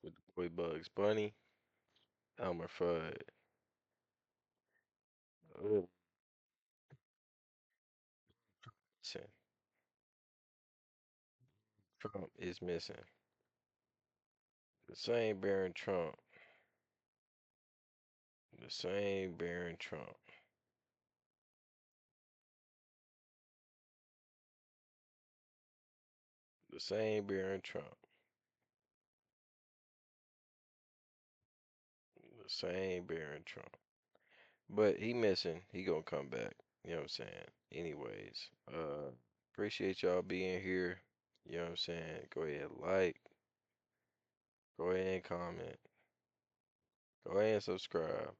with the boy Bugs Bunny, Elmer Fudd. Oh, missing. Trump is missing. The same Barron Trump. The same Barron Trump. The same Barron Trump. The same Barron Trump. But he missing. He gonna come back. You know what I'm saying? Anyways, appreciate y'all being here. You know what I'm saying? Go ahead, like. Go ahead and comment. Go ahead and subscribe.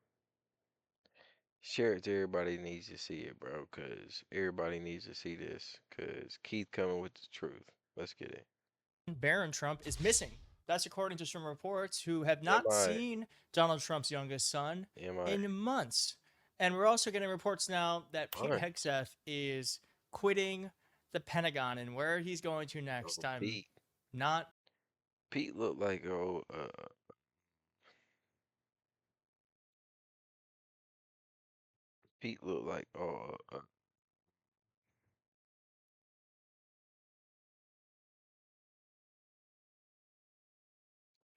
Share it to everybody that needs to see it, bro, because everybody needs to see this, because Keith coming with the truth. Let's get it. Barron Trump is missing. That's according to some reports who have Am not I? seen Donald Trump's youngest son Am I? in months. And we're also getting reports now that Pete Fine. Hegseth is quitting the Pentagon, and where he's going to next, Oh, I'm Pete. not. Pete looked like Pete looked like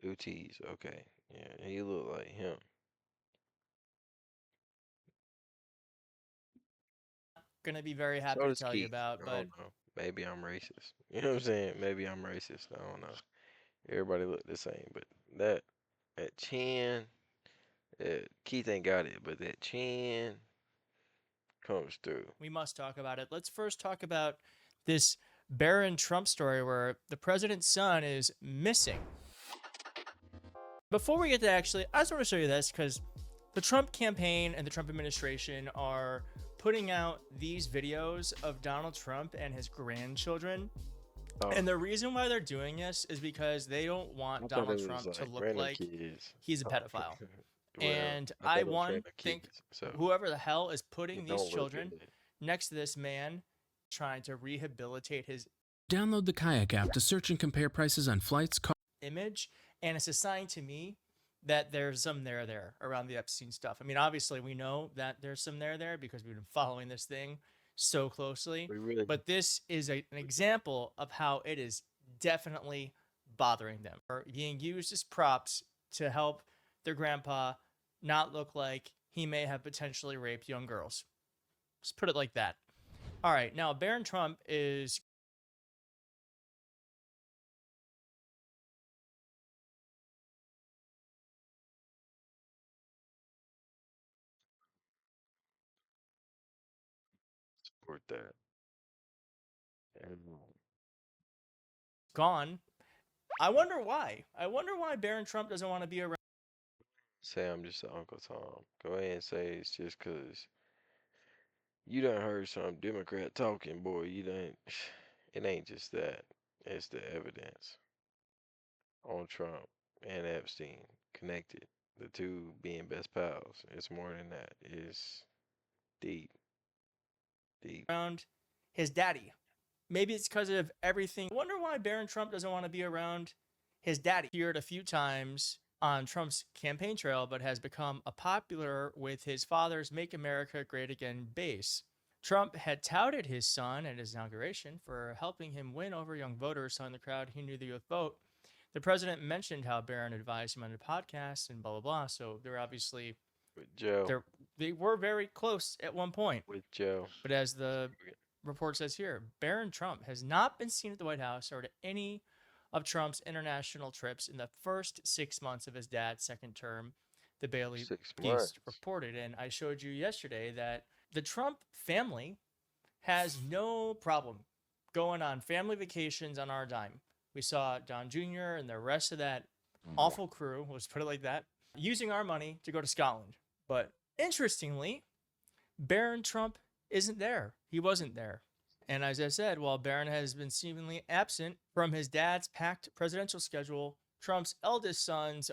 UT's. Okay, yeah, he looked like him. Going to be very happy So to does tell you Keith. about, I but don't know. Maybe I'm racist. You know what I'm saying? Maybe I'm racist. I don't know. Everybody look the same, but that chin, Keith ain't got it, but that chin comes through. we must talk about it. Let's first talk about this Barron Trump story where the president's son is missing. Before we get to actually, I just want to show you this because the Trump campaign and the Trump administration are putting out these videos of Donald Trump and his grandchildren. Oh, And the reason why they're doing this is because they don't I want thought Donald it was Trump to like look random like kids. he's a Oh, pedophile. well, And I I, thought it was one, random think kids, so whoever the hell is putting it these don't look children good. next to this man trying to rehabilitate his Download the Kayak app to search and compare prices on flights, image, and it's a sign to me that there's some there around the Epstein stuff. I mean, obviously we know that there's some there because we've been following this thing so closely, We really, but this is an example of how it is definitely bothering them or being used as props to help their grandpa not look like he may have potentially raped young girls. Let's put it like that. All right, now Barron Trump is support that. And gone. I wonder why. I wonder why Barron Trump doesn't want to be around. say I'm just Uncle Tom. Go ahead and say it's just 'cause you done heard some Democrat talking, boy. You done. It ain't just that. It's the evidence on Trump and Epstein connected. The two being best pals. It's more than that. It's deep, deep. Around his daddy. Maybe it's because of everything. I wonder why Barron Trump doesn't want to be around his daddy. He appeared a few times on Trump's campaign trail, but has become a popular with his father's Make America Great Again base. Trump had touted his son at his inauguration for helping him win over young voters telling the crowd he knew the youth vote. The president mentioned how Barron advised him on a podcast and blah blah blah. So they're obviously With Joe. they were very close at one point. With Joe. But as the report says here, Barron Trump has not been seen at the White House or to any of Trump's international trips in the first 6 months of his dad's second term, the Bailey 6 months. piece reported. And I showed you yesterday that the Trump family has no problem going on family vacations on our dime. We saw Don Jr. and the rest of that awful crew, let's put it like that, using our money to go to Scotland. But interestingly, Barron Trump isn't there. He wasn't there. And as I said, while Barron has been seemingly absent from his dad's packed presidential schedule, Trump's eldest sons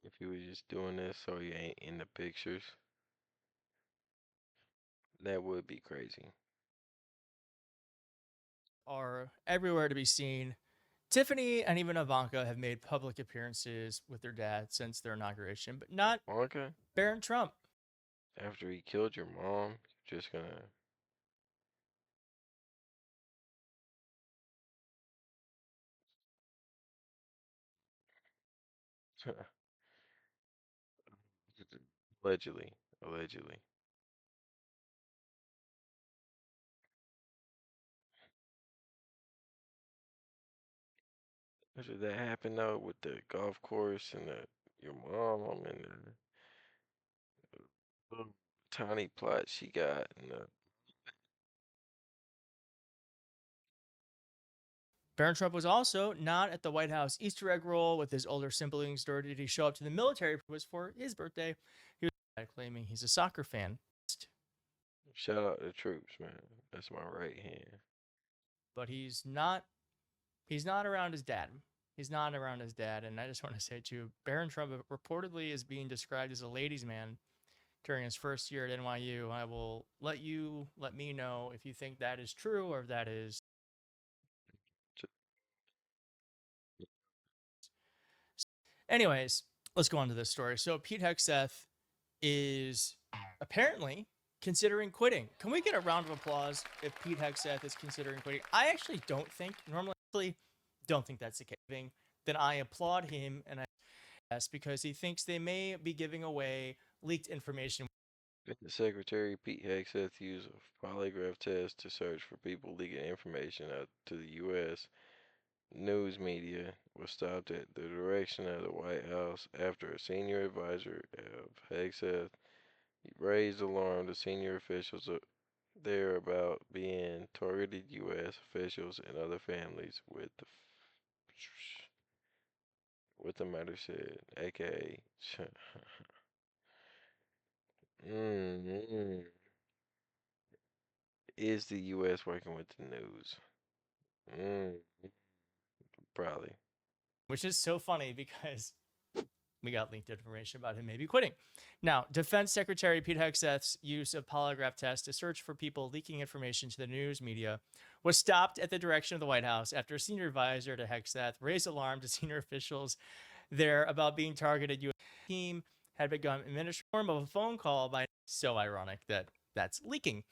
If he was just doing this so he ain't in the pictures, that would be crazy. are everywhere to be seen Tiffany and even Ivanka have made public appearances with their dad since their inauguration, but not Wonka, Barron Trump. after he killed your mom, you're just gonna allegedly, allegedly. Did that happen though with the golf course and your mom? I mean, the little tiny plot she got, and Barron Trump was also not at the White House Easter egg roll with his older siblings, nor did he show up to the military. It was for his birthday. He was claiming he's a soccer fan. shout out to the troops, man. That's my right hand. But he's not around his dad. He's not around his dad. And I just want to say too, Barron Trump reportedly is being described as a ladies' man during his first year at NYU. I will let me know if you think that is true or if that is. Anyways, let's go on to this story. So Pete Hegseth is apparently considering quitting. Can we get a round of applause if Pete Hegseth is considering quitting? I actually don't think, normally don't think that's the case. Then I applaud him and because he thinks they may be giving away leaked information. The Secretary Pete Hegseth used a polygraph test to search for people leaking information out to the U.S. news media was stopped at the direction of the White House after a senior advisor of Hegseth raised alarm to senior officials there about being targeted U.S. officials and other families with the matter said, aka. mm, is the U.S. working with the news? Mm, probably. Which is so funny because we got leaked information about him maybe quitting. Now, Defense Secretary Pete Hegseth's use of polygraph tests to search for people leaking information to the news media was stopped at the direction of the White House after a senior advisor to Hegseth raised alarm to senior officials there about being targeted. U.S. team had begun administering form of a phone call by. So ironic that that's leaking.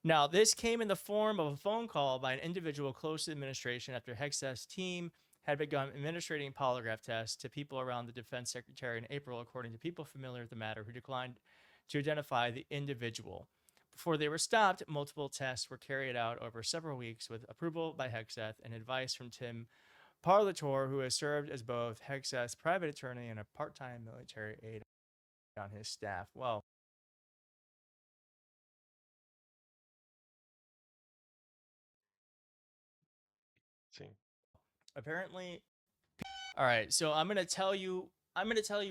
Now, this came in the form of a phone call by an individual close to the administration after Hegseth's team had begun administering polygraph tests to people around the defense secretary in April, according to people familiar with the matter who declined to identify the individual. Before they were stopped, multiple tests were carried out over several weeks with approval by Hegseth and advice from Tim Parlator, who has served as both Hegseth's private attorney and a part-time military aide on his staff. Well, See. apparently, all right. So I'm gonna tell you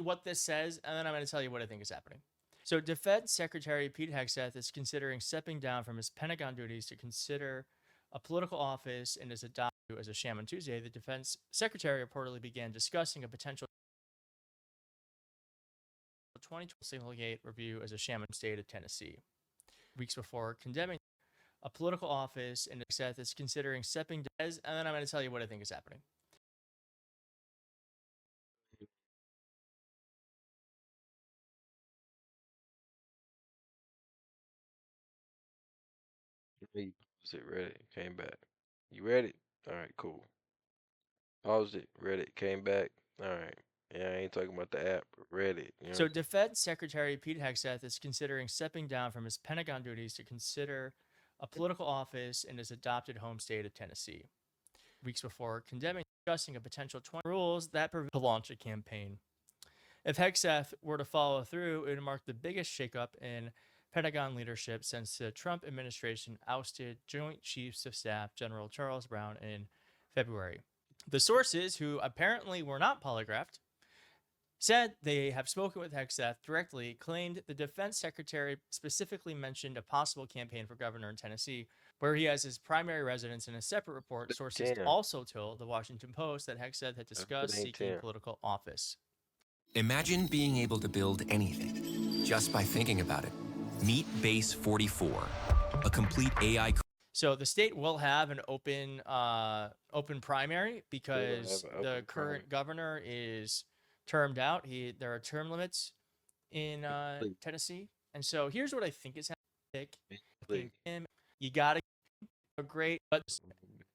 what this says, and then I'm gonna tell you what I think is happening. So Defense Secretary Pete Hegseth is considering stepping down from his Pentagon duties to consider a political office and is adopted as a sham on Tuesday. The Defense Secretary reportedly began discussing a potential 2020 single gate review as a sham in the state of Tennessee. Weeks before condemning a political office, and Hegseth is considering stepping down, and then I'm going to tell you what I think is happening. You paused it, read it, came back. You read it? Alright, cool. Paused it, read it, came back. Alright. Yeah, I ain't talking about the app. Read it. You know So Defense Secretary Pete Hegseth is considering stepping down from his Pentagon duties to consider a political office in his adopted home state of Tennessee. Weeks before condemning, discussing a potential 20 rules that prevent to launch a campaign. If Hegseth were to follow through, it would mark the biggest shakeup in Pentagon leadership since the Trump administration ousted Joint Chiefs of Staff General Charles Brown in February. The sources, who apparently were not polygraphed, said they have spoken with Hegseth directly, claimed the defense secretary specifically mentioned a possible campaign for governor in Tennessee, where he has his primary residence. In a separate report, sources also told the Washington Post that Hegseth had discussed seeking political office. Imagine being able to build anything just by thinking about it. Meet Base 44, a complete AI. So the state will have an open primary They don't have because an the open primary. current governor is termed out. There are term limits in Please, Tennessee, and so here's what I think is happening. please. Him, you gotta a great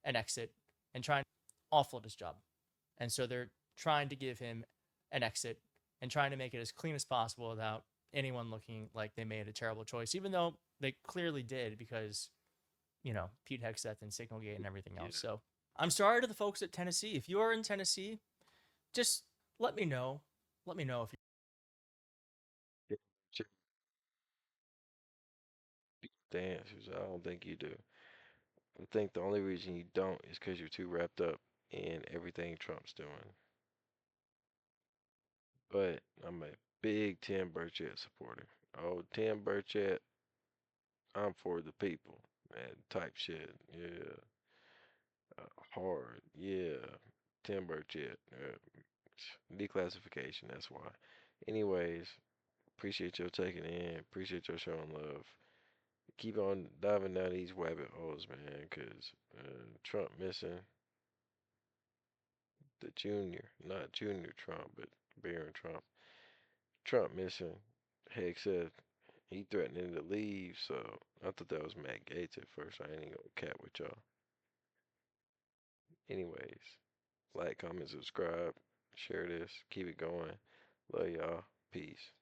an exit and trying to offload his job, and so they're trying to give him an exit and trying to make it as clean as possible without anyone looking like they made a terrible choice, even though they clearly did because Pete Hegseth and Signalgate and everything else. Yeah. So I'm sorry to the folks at Tennessee. If you are in Tennessee, just let me know. Let me know if Check the answers. I don't think you do. I think the only reason you don't is because you're too wrapped up in everything Trump's doing. But I'm a big Tim Burchett supporter. Oh, Tim Burchett, I'm for the people, man. Type shit. Yeah. Hard. Yeah. Tim Burchett. Declassification. That's why. Anyways, appreciate your taking in. Appreciate your showing love. Keep on diving down these rabbit holes, man, because Trump missing the junior, not Junior Trump, but Barron Trump. Trump missing. Heck said he threatening to leave, so I thought that was Matt Gates at first. I ain't even gonna cat with y'all. Anyways, like, comment, subscribe, share this, keep it going. Love y'all. Peace.